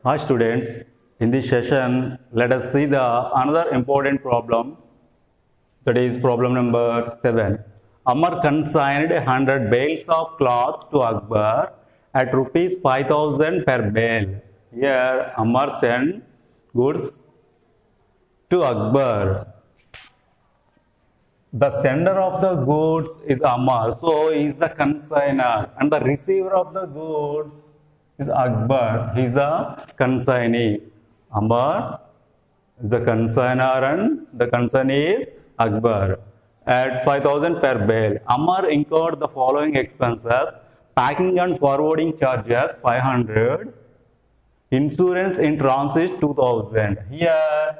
Hi students, in this session let us see the another important problem, that is problem number 7. Amar consigned 100 bales of cloth to Akbar at rupees 5000 per bale. Here Amar sent goods to Akbar. The sender of the goods is Amar, so he is the consignor, and the receiver of the goods is Akbar. He is the consignee. Amar is the consignor and the consignee is Akbar. At 5000 per bale, Amar incurred the following expenses: packing and forwarding charges 500, insurance in transit 2000. Here,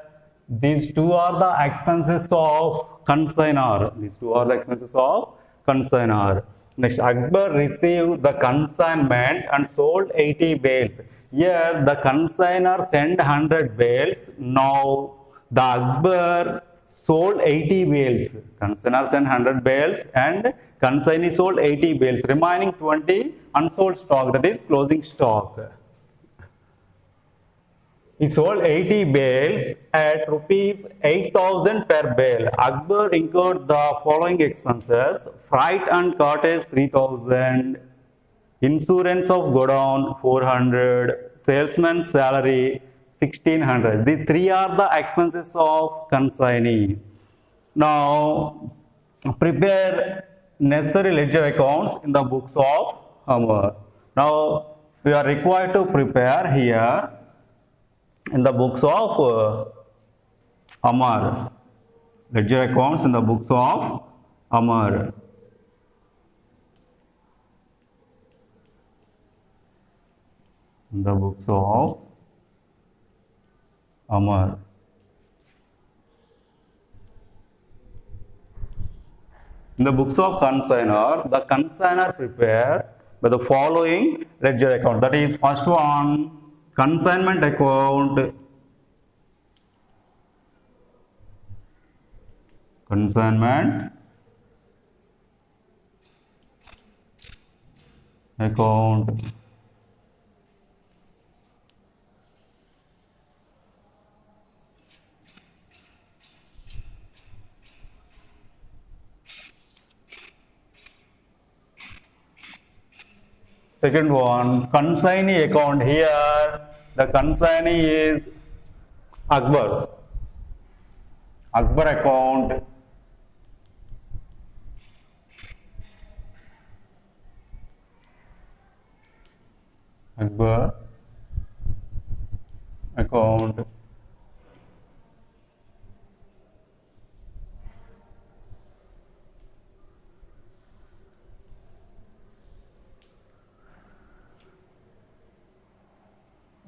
these two are the expenses of consignor. These two are the expenses of consignor. Next, Akbar received the consignment and sold 80 bales. Here, the consignor sent 100 bales. Now, the Akbar sold 80 bales. Consignor sent 100 bales and consignee sold 80 bales. Remaining 20 unsold stock, that is closing stock. He sold 80 bales at rupees 8000 per bale. Akbar incurred the following expenses: freight and cartage 3000, insurance of godown 400, salesman's salary 1600. These three are the expenses of consignee. Now, prepare necessary ledger accounts in the books of Amar. Now, we are required to prepare here in the books of Amar. Ledger accounts in the books of Amar. In the books of Amar. In the books of consignor, the consignor prepared by the following ledger account. That is, first one, consignment account, consignment account. Second one, consignee account. Here the consignee is Akbar. Akbar account. Akbar account.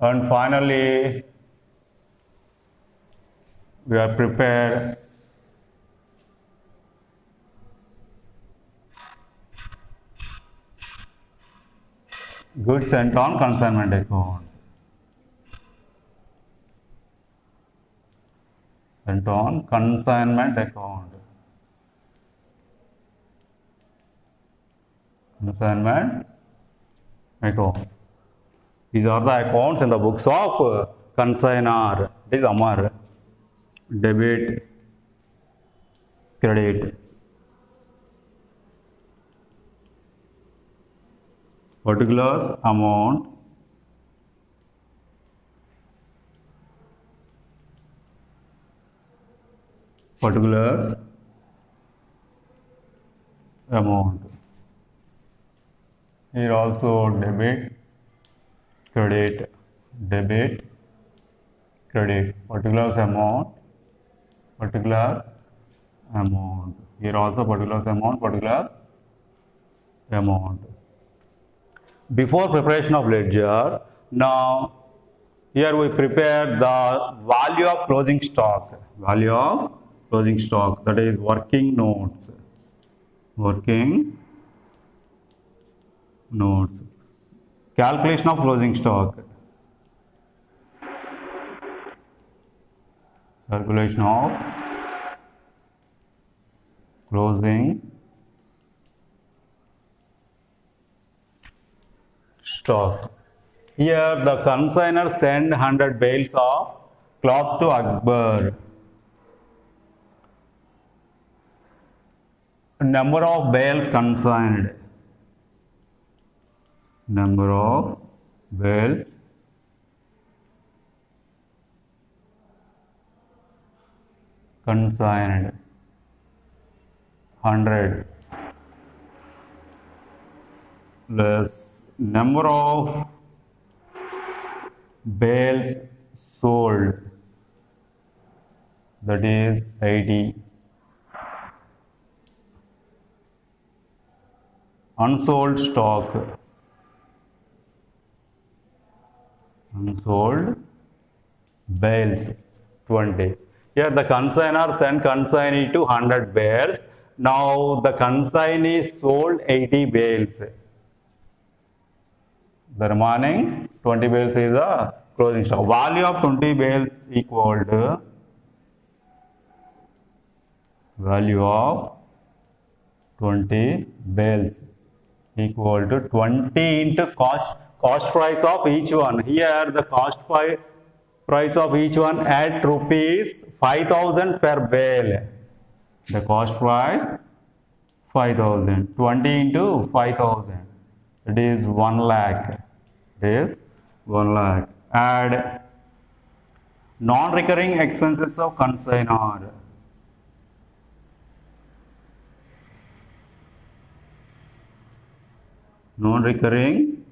And finally, we are prepared goods sent on consignment account. Sent on consignment account. Consignment account. These are the accounts in the books of consignor. It is Amar. Debit, credit. Particulars, amount. Particulars, amount. Here also debit, credit, debit, credit, particulars amount, particulars amount. Here also particulars amount, particulars amount. Before preparation of ledger, now here we prepare the value of closing stock. Value of closing stock, that is working notes. Working notes. Calculation of closing stock. Calculation of closing stock. Here the consignor sent 100 bales of cloth to Akbar. Number of bales consigned. Number of bales consigned 100 less number of bales sold, that is 80. Unsold stock, unsold bales 20. Here the consignor sent consignee to 100 bales. Now the consignee sold 80 bales. The remaining 20 bales is the closing stock. Value of 20 bales equal to value of 20 bales equal to 20 into cost price of each one. Here the cost price of each one at rupees 5,000 per bale. The cost price 5,000. 20 into 5,000. It is 1 lakh. It is 1 lakh. Add non-recurring expenses of consignor. Non-recurring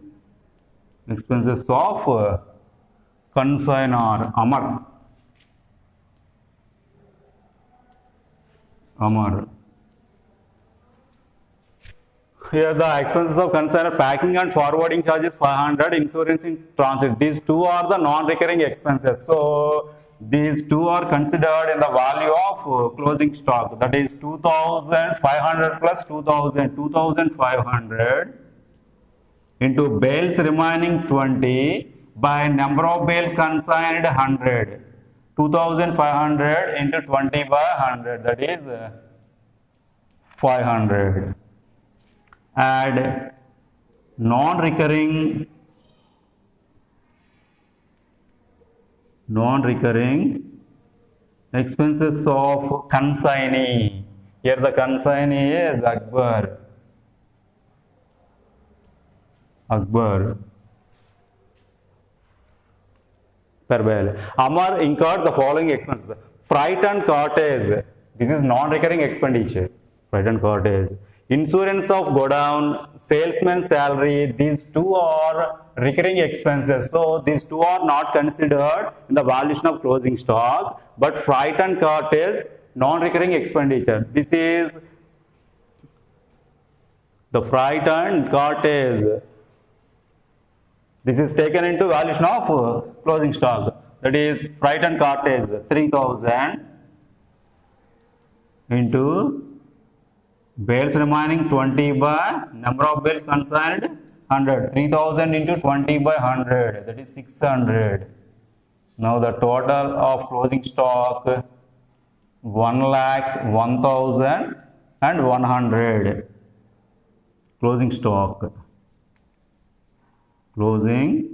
expenses of consignor, Amar. Here the expenses of consignor: packing and forwarding charges 500, insurance in transit. These two are the non-recurring expenses. So these two are considered in the value of closing stock. That is 2,500 plus 2,000, 2,500 into bales remaining 20 by number of bales consigned 100. 2,500 into 20 by 100, that is 500. Add non-recurring expenses of consignee. Here the consignee is Akbar. Per bale. Amar incurred the following expenses: freight and cartage. This is non-recurring expenditure. Freight and cartage. Insurance of godown, salesman's salary. These two are recurring expenses. So these two are not considered in the valuation of closing stock. But freight and cartage, non-recurring expenditure. This is the freight and cartage. This is taken into valuation of closing stock. That is freight and cartage 3,000 into bales remaining 20 by number of bales consigned 100. 3,000 into 20 by 100, that is 600. Now the total of closing stock 1,01,100. Closing stock. The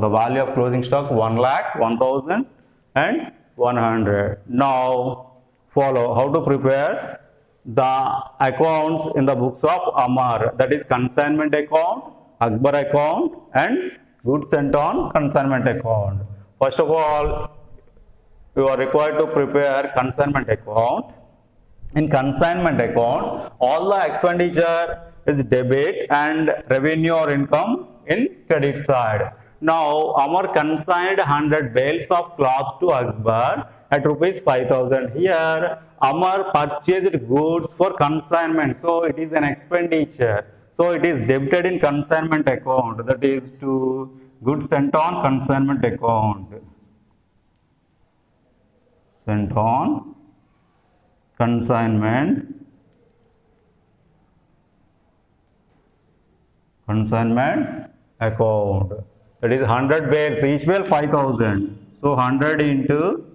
value of closing stock 1,01,100. Now follow how to prepare the accounts in the books of Amar, that is consignment account, Akbar account and goods sent on consignment account. First of all, you are required to prepare consignment account. In consignment account, all the expenditure is debit and revenue or income in credit side. Now Amar consigned 100 bales of cloth to Akbar at rupees 5,000. Here Amar purchased goods for consignment, so it is an expenditure. So it is debited in consignment account, that is to goods sent on consignment account. Sent on consignment account. That is 100 bales, each bale 5,000. So 100 into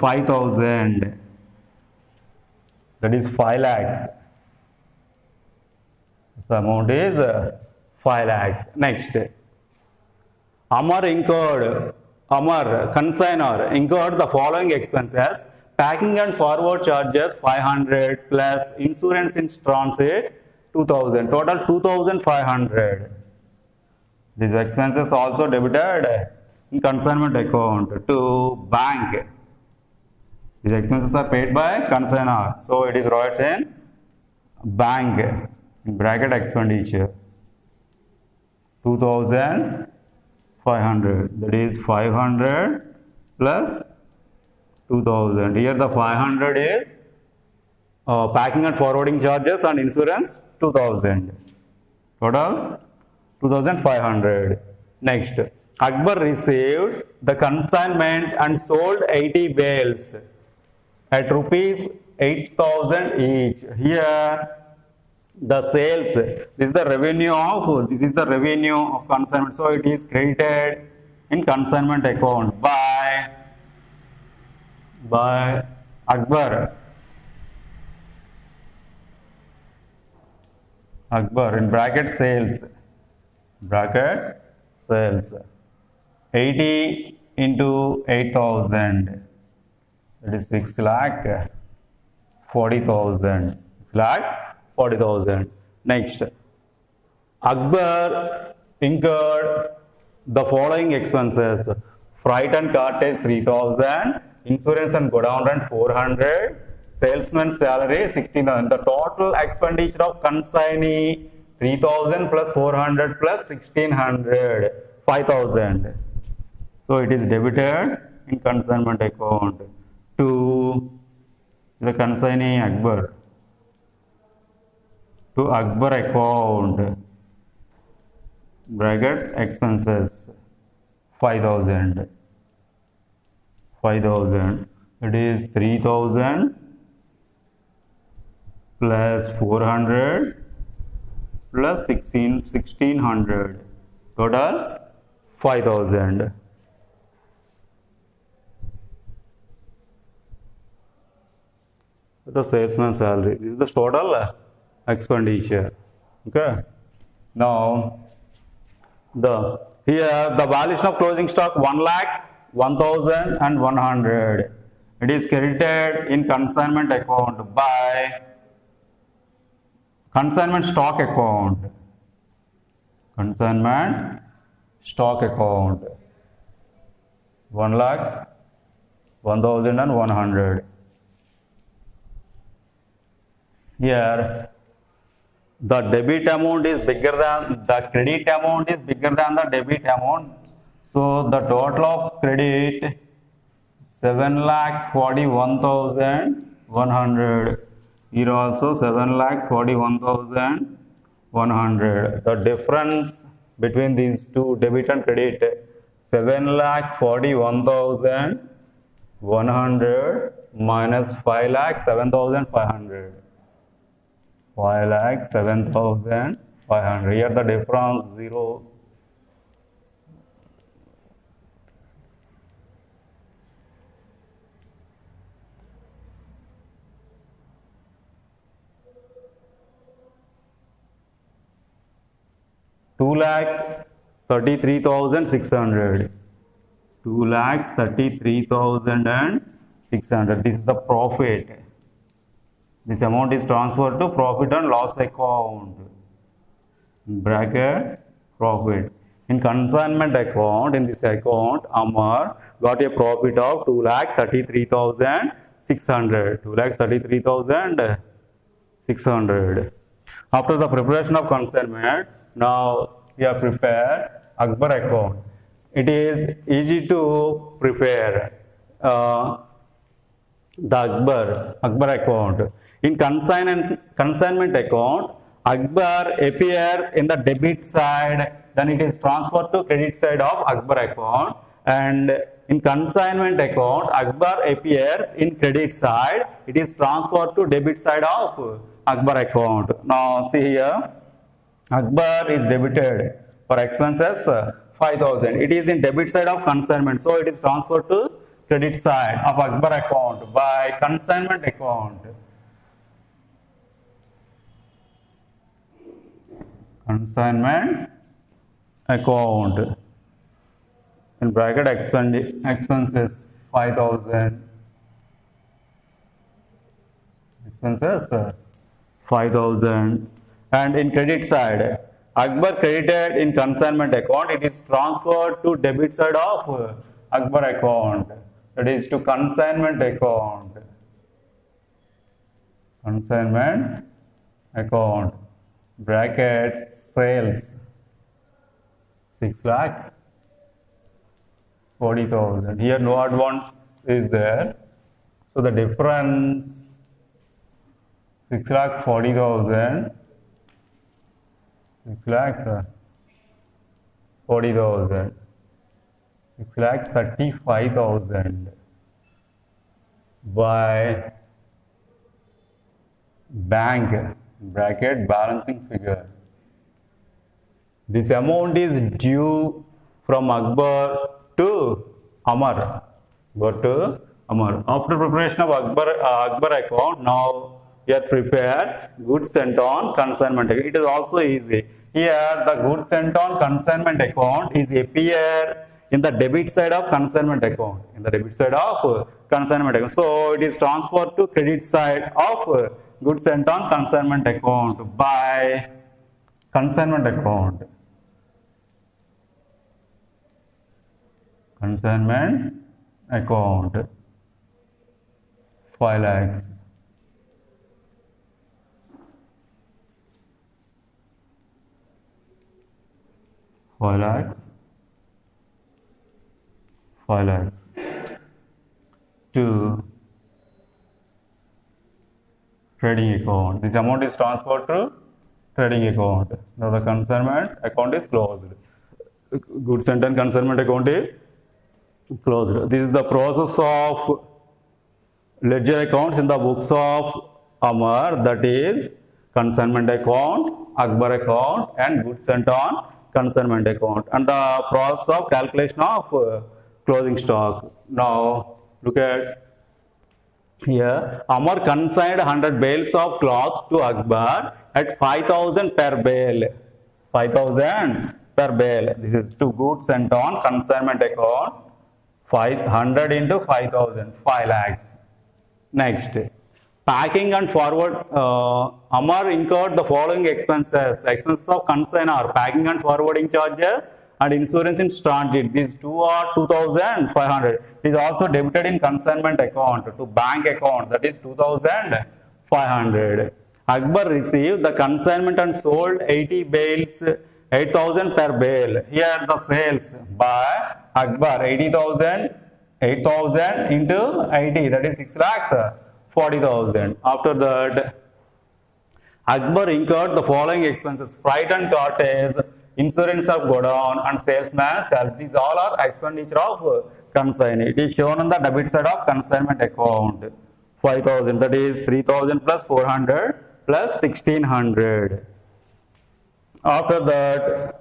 5,000, that is 5 lakhs. So amount is 5 lakhs. Next, Amar consignor incurred the following expenses: packing and forward charges 500 plus insurance in transit 2000, total 2500. These expenses also debited in consignment account to bank. These expenses are paid by consignor, so it is written in bank in bracket expenditure 2500, that is 500 plus 2000. Here the 500 is packing and forwarding charges and insurance 2000, total 2500. Next, Akbar received the consignment and sold 80 bales at rupees 8000 each. Here the sales, this is the revenue of consignment, so it is credited in consignment account by Akbar in bracket sales 80 into 8000, that is 6 lakh 40,000. 6 lakhs 40,000. Next, Akbar incurred the following expenses: freight and cartage 3000, insurance and godown rent 400, salesman's salary 16,000. The total expenditure of consignee 3000 plus 400 plus 1600, 5000. So it is debited in consignment account to the consignee Akbar. To Akbar account, bracket expenses 5000. It is 3000 plus 400 plus 1600, total 5000. The salesman's salary, this is the total expenditure. Okay. Now, here the valuation of closing stock 1,01,100. It is credited in consignment account by consignment stock account. 1,01,100. Here the debit amount is bigger than the credit amount is bigger than the debit amount. So the total of credit 7,41,100. Here also 7,41,100. The difference between these two, debit and credit, 7,41,100 minus 5,07,500. 5,07,500. Here the difference 0. Two lakh 33,600. 2,33,600. This is the profit. This amount is transferred to profit and loss account. Bracket profit. In consignment account, in this account, Amar got a profit of 2,33,600. 2,33,600. After the preparation of consignment, now we have prepared Akbar account. It is easy to prepare the Akbar account. In consignment account, Akbar appears in the debit side, then it is transferred to credit side of Akbar account. And in consignment account, Akbar appears in credit side, it is transferred to debit side of Akbar account. Now see here, Akbar is debited for expenses 5,000. It is in debit side of consignment, so it is transferred to credit side of Akbar account by consignment account. consignment account. In bracket expenses 5,000. Expenses 5,000. And in credit side, Akbar credited in consignment account. It is transferred to debit side of Akbar account. That is to consignment account. Consignment account. Bracket sales 6,40,000. Here no advance is there. So the difference 6,40,000. 6,40,000. 6,35,000 by bank bracket balancing figure. This amount is due from Akbar to Amar. After preparation of Akbar account, now we are prepared goods sent on consignment account. It is also easy. Here the goods sent on consignment account is appear in the debit side of consignment account. So it is transferred to credit side of goods sent on consignment account by consignment account. Consignment account 5 lakhs. To trading account. This amount is transferred to trading account. Now the consignment account is closed. Goods sent on consignment account is closed. This is the process of ledger accounts in the books of Amar, that is consignment account, Akbar account and goods sent on consignment account, and the process of calculation of closing stock. Now look at here. Amar consigned 100 bales of cloth to Akbar at 5,000 per bale. 5,000 per bale. This is to goods sent on consignment account. 500 into 5,000, 5 lakhs. Next, packing and forward. Amar incurred the following expenses. Expenses of consignor, packing and forwarding charges and insurance in transit. These two are 2,500. It is also debited in consignment account to bank account, that is 2,500. Akbar received the consignment and sold 80 bales, 8,000 per bale. Here the sales by Akbar 8,000 into 80, that is 6,40,000. After that, Akbar incurred the following expenses: freight and cartage, insurance of godown and salesman salary. These all are expenditure of consignee. It is shown on the debit side of consignment account. 5,000, that is 3,000 plus 400 plus 1,600. After that,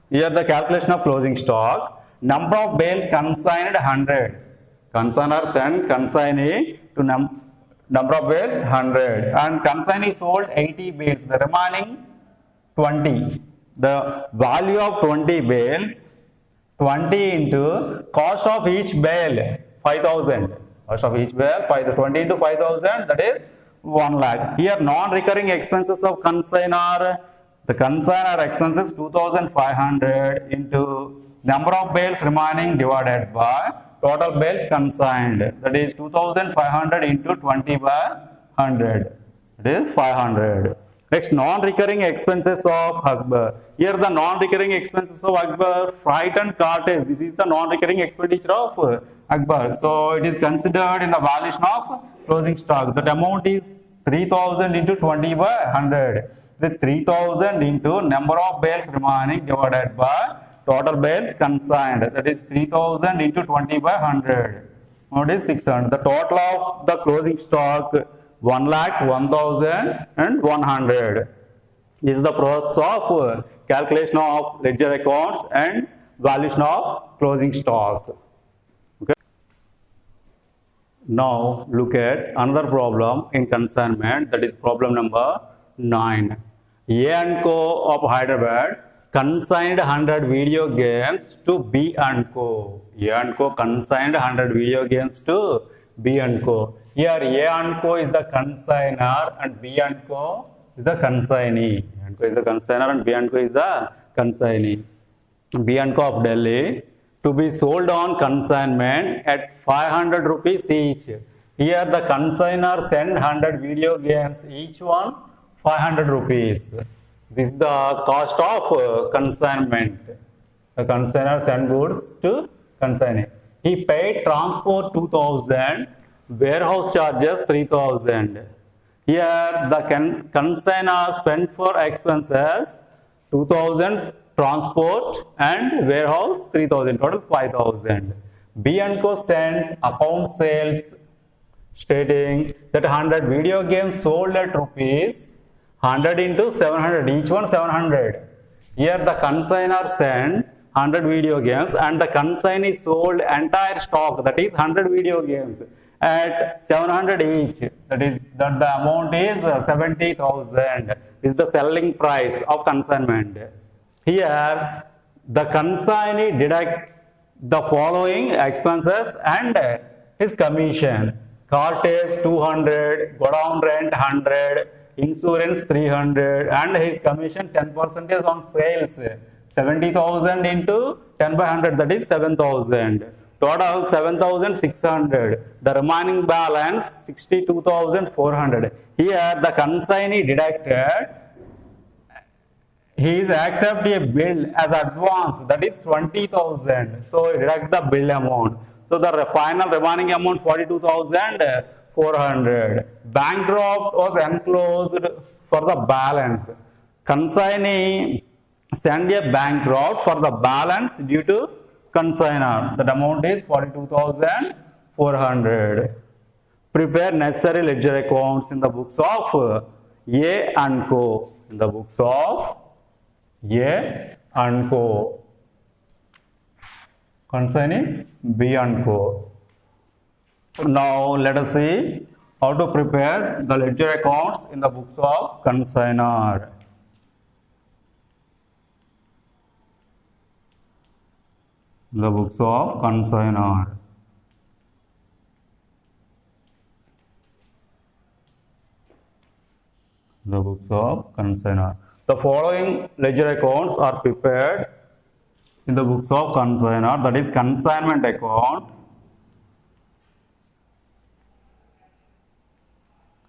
here the calculation of closing stock. Number of bales consigned 100. Consignor sent consignee to number of bales 100, and consignee sold 80 bales. The remaining 20. The value of 20 bales, 20 into cost of each bale 5,000. Cost of each bale 20 into 5,000, that is 1 lakh. Here non-recurring expenses of consignor. The consignor expenses 2,500 into number of bales remaining divided by total bales consigned, that is 2,500 into 20 by 100, that is 500. Next, non-recurring expenses of Akbar. Here the non-recurring expenses of Akbar, freight and cartage. This is the non-recurring expenditure of Akbar. So it is considered in the valuation of closing stock. That amount is 3,000 into 20 by 100. The 3,000 into number of bales remaining divided by total bales consigned, that is 3,000 into 20 by 100. What is 600? The total of the closing stock 1,01,100. This is the process of calculation of ledger accounts and valuation of closing stock. Okay. Now look at another problem in consignment, that is problem number 9. A and Co of Hyderabad consigned 100 video games to B and Co. A and Co consigned 100 video games to B and Co. Here A and Co is the consignor and B and Co is the consignee. A and Co is the consignor and B and Co is the consignee. B and Co of Delhi to be sold on consignment at 500 rupees each. Here the consignor sent 100 video games, each one 500 rupees. This is the cost of consignment. The consignor sent goods to consignee. He paid transport 2000, warehouse charges 3000. Here the consignor spent for expenses 2000, transport and warehouse 3000, total 5000. B and Co sent account sales stating that 100 video games sold at rupees 100 into 700, each one 700. Here the consignor sent 100 video games and the consignee sold entire stock, that is 100 video games at 700 each. That the amount is 70,000. Is the selling price of consignment. Here the consignee deduct the following expenses and his commission. Cartage 200, godown rent 100, insurance 300 and his commission 10% on sales. 70,000 into 10 by 100, that is 7,000. Total 7,600. The remaining balance 62,400. Here the consignee deducted, he is accept a bill as advance, that is 20,000. So he deduct the bill amount. So the final remaining amount 42,400. Bank draft was enclosed for the balance. Consignee send a bank draft for the balance due to consignor. The amount is 42,400. Prepare necessary ledger accounts in the books of A and Co. In the books of A and Co. Concerning B and Co. Now let us see how to prepare the ledger accounts in the books of consignor. The books of consignor. The books of consignor. The following ledger accounts are prepared in the books of consignor, that is consignment account,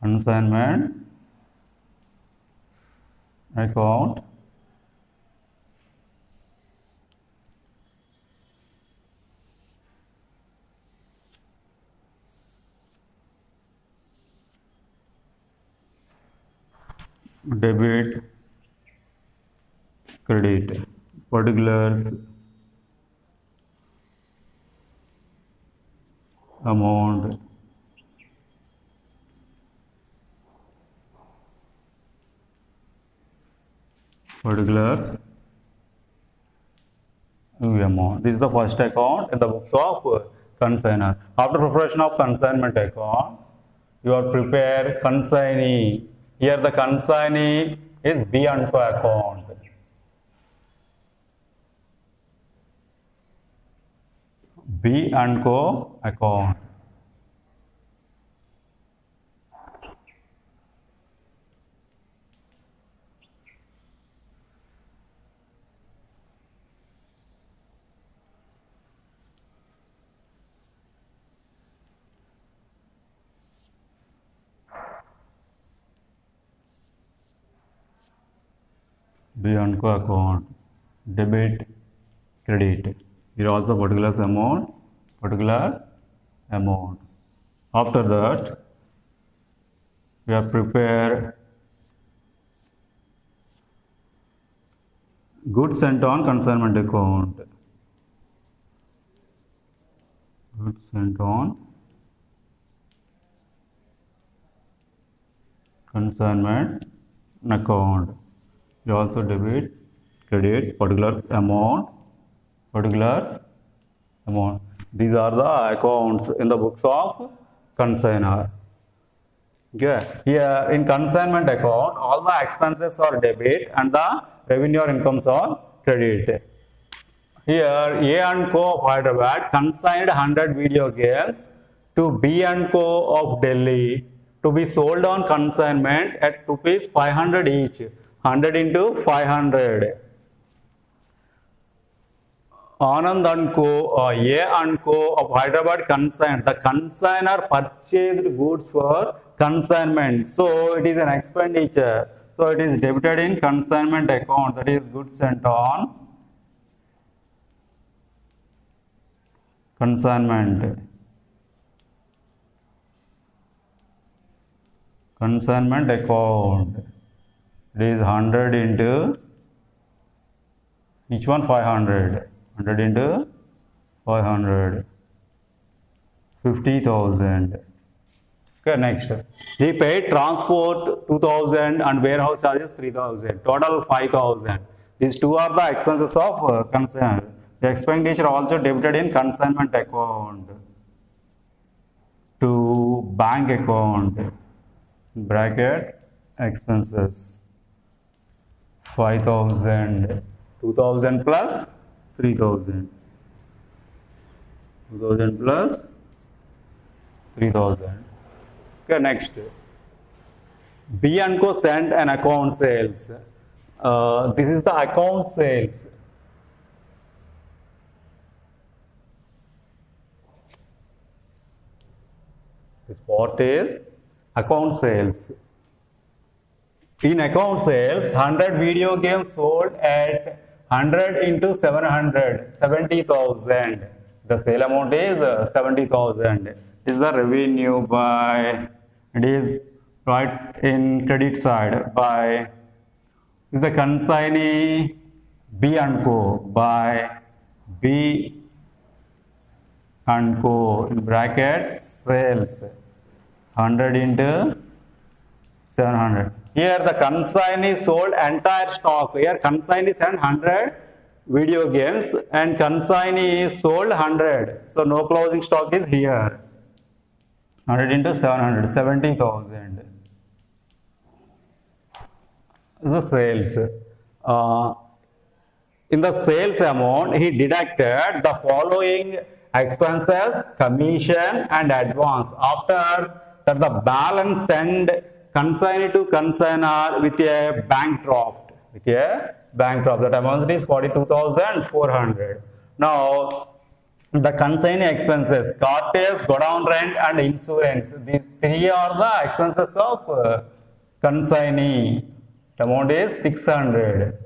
consignment account, debit, credit, particulars, amount, particulars, amount. This is the first account in the books of consignor. After preparation of consignment account, you are prepare consignee. Here the consignee is B and Co account. B and Co account. B and Co account. Debit, credit. Here also particulars amount, particular amount. After that, we have prepared goods sent on consignment account. Goods sent on consignment account. You also debit, credit, particulars amount, particulars amount. These are the accounts in the books of consignor. Okay. Here in consignment account, all the expenses are debit and the revenue or incomes are credit. Here A and Co of Hyderabad consigned 100 video games to B and Co of Delhi to be sold on consignment at rupees 500 each. 100 into 500. Anand and Co, A and Co of Hyderabad consigned. The consignor purchased goods for consignment. So it is an expenditure. So it is debited in consignment account. That is goods sent on consignment. Consignment account. It is 100 into each one 500. 100 into 500, 50,000. Okay, next. He paid transport 2,000 and warehouse charges 3,000. Total 5,000. These two are the expenses of concern. The expenditure also debited in consignment account to bank account. Bracket expenses 5,000. 2,000 plus 3,000. 2,000 plus 3,000. Okay, next. B and Co sent an account sales. This is the account sales. The fourth is account sales. In account sales, 100 video games sold at 100 into 700, 70,000. The sale amount is 70,000. This is the revenue by, it is right in credit side by, is the consignee B and Co by B and Co in bracket sales 100 into 700. Here the consignee sold entire stock. Here consignee sent 100 video games and consignee sold 100. So no closing stock is here. 100 into 700, 70,000. The sales. In the sales amount, he deducted the following expenses, commission and advance. After that, the balance sent consignee to consignor with a bank draft. That amount is 42,400. Now, the consignee expenses, cartage, godown rent and insurance. These three are the expenses of consignee. The amount is 600.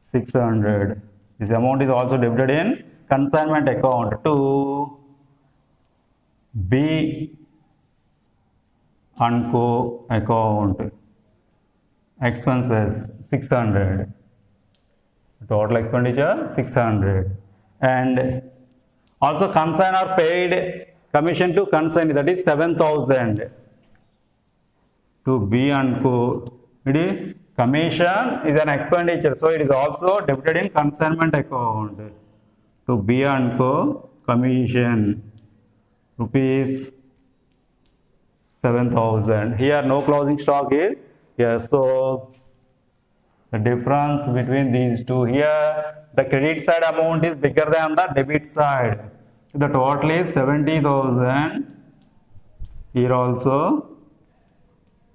600. This amount is also debited in consignment account to B and Co account. Expenses 600. Total expenditure 600. And also consignor paid commission to consignee, that is 7,000 to B and Co. It is commission is an expenditure, so it is also debited in consignment account to B and Co. Commission rupees 7,000. Here no closing stock is here, so the difference between these two, here the credit side amount is bigger than the debit side. The total is 70,000. Here also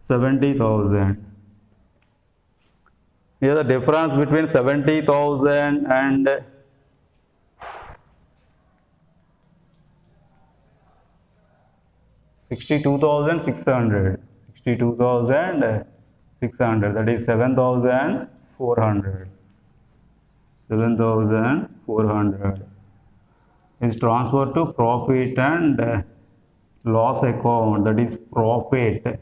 70,000. Here the difference between 70,000 and 62,600. 62,600. That is 7,400. 7,400 is transferred to profit and loss account, that is profit.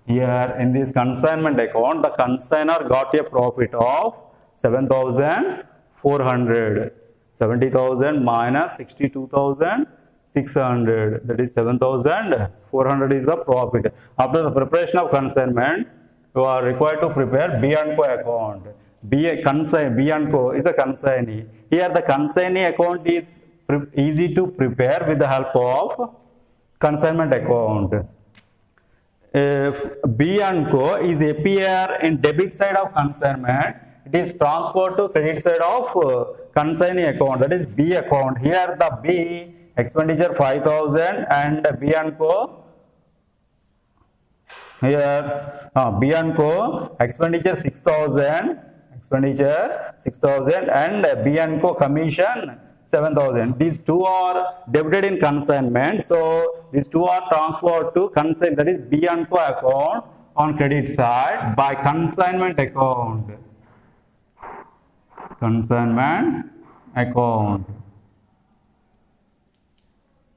Here in this consignment account, the consignor got a profit of 7,400. 70,000 minus 62,600, that is 7,400 is the profit. After the preparation of consignment, you are required to prepare B and Co account. B and Co is a consignee. Here the consignee account is easy to prepare with the help of consignment account. if B and Co is appear in debit side of consignment, it is transferred to credit side of consignee account, that is B account. Here the B expenditure 5,000 and B and Co, here B and Co expenditure 6,000 and B and Co commission 7,000. These two are debited in consignment, so these two are transferred to consignment, that is B and Co account on credit side by consignment account. Consignment account.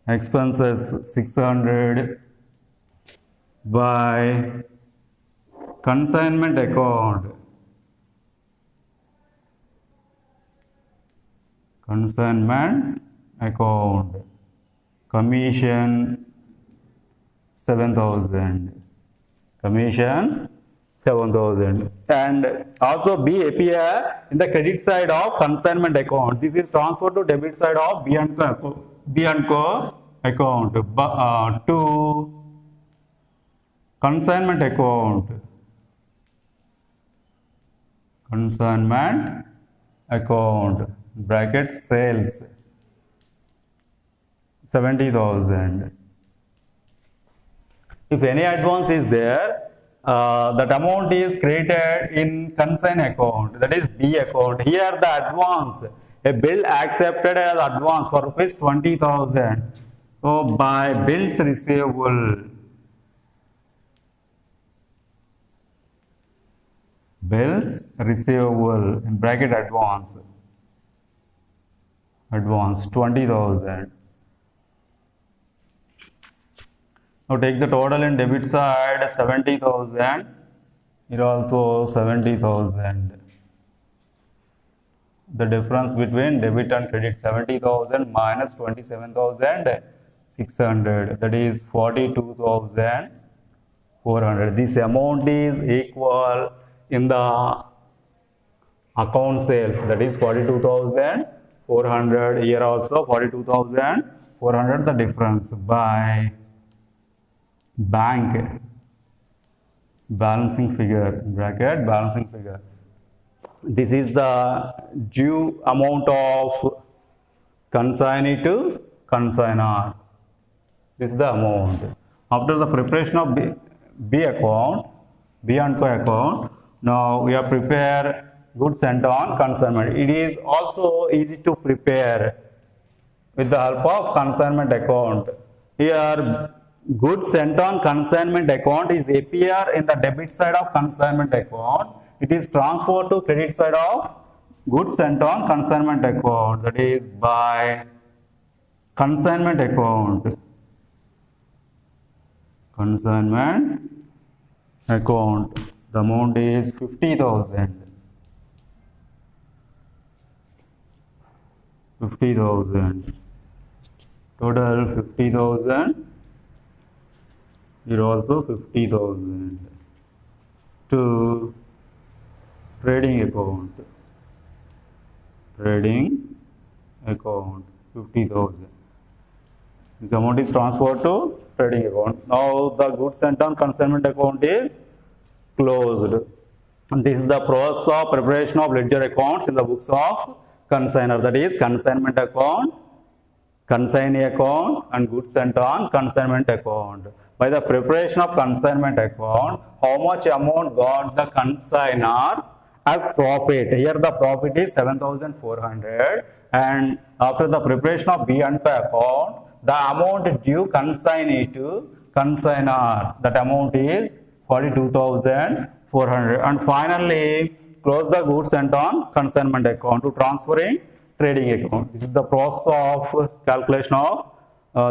Expenses 600 by consignment account. Consignment account. Commission 7,000. Commission 7,000. And also B appear in the credit side of consignment account. This is transferred to debit side of B and Co account to consignment account. Consignment account bracket sales 70,000. If any advance is there, that amount is created in consign account, that is B account. Here the advance, a bill accepted as advance for rupees 20,000. So by bills receivable, bills receivable in bracket advance 20,000. Now take the total in debit side 70,000. Here also 70,000. The difference between debit and credit 70,000 minus 27,600, that is 42,400. This amount is equal in the account sales, that is 42,400. Here also 42,400, the difference by bank balancing figure bracket balancing figure. This is the due amount of consignee to consignor. This is the amount. After the preparation of B account, B and Co account, now we have prepared goods sent on consignment. It is also easy to prepare with the help of consignment account. Here goods sent on consignment account is appear in the debit side of consignment account. It is transferred to credit side of goods sent on consignment account, that is by consignment account. Consignment account. The amount is 50,000. 50,000. Total 50,000. Here also 50,000 to trading account. Trading account 50,000. This amount is transferred to trading account. Now the goods sent on consignment account is closed. And this is the process of preparation of ledger accounts in the books of consignor, that is consignment account, consignee account and goods sent on consignment account. By the preparation of consignment account, how much amount got the consignor as profit? Here the profit is 7,400, and after the preparation of B and Co account, the amount due consignee to consignor, that amount is 42,400. And finally, close the goods sent on consignment account to transferring trading account. This is the process of calculation of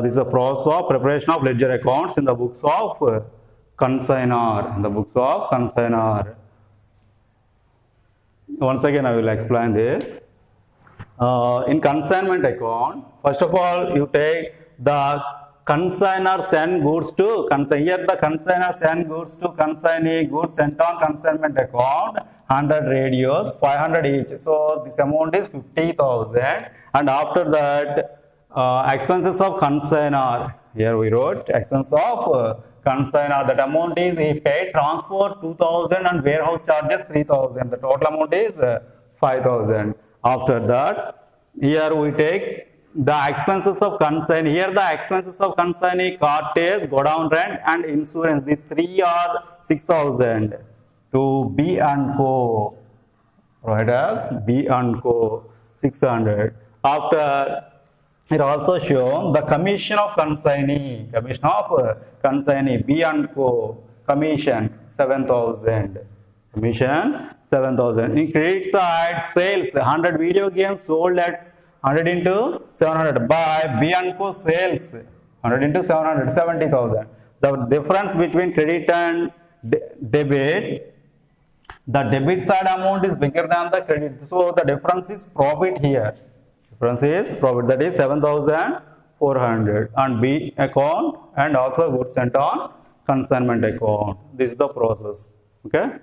this is the process of preparation of ledger accounts in the books of consignor. In the books of consignor. Once again, I will explain this. In consignment account, first of all, you take the consignor send goods to consignee. Here the consignor send goods to consignee, goods sent on consignment account 100 radios, 500 each. So this amount is 50,000, and after that expenses of consignor. Here we wrote expense of consignor. That amount is he paid transport 2,000 and warehouse charges 3,000. The total amount is 5,000. After that, here we take the expenses of consignee. Here the expenses of consignee, cartage, godown rent and insurance. These three are 6,000 to B and Co. Right as B and Co. 600. After it also shown the commission of consignee. Commission of consignee B and Co. Commission 7,000. Commission 7,000. In credit side, sales 100 video games sold at 100 into 700 by B and Co. sales 100 into 700 70,000. The difference between credit and debit. The debit side amount is bigger than the credit, so the difference is profit here. Difference is profit, that is 7,400 on B account and also goods sent on consignment account. This is the process. Okay.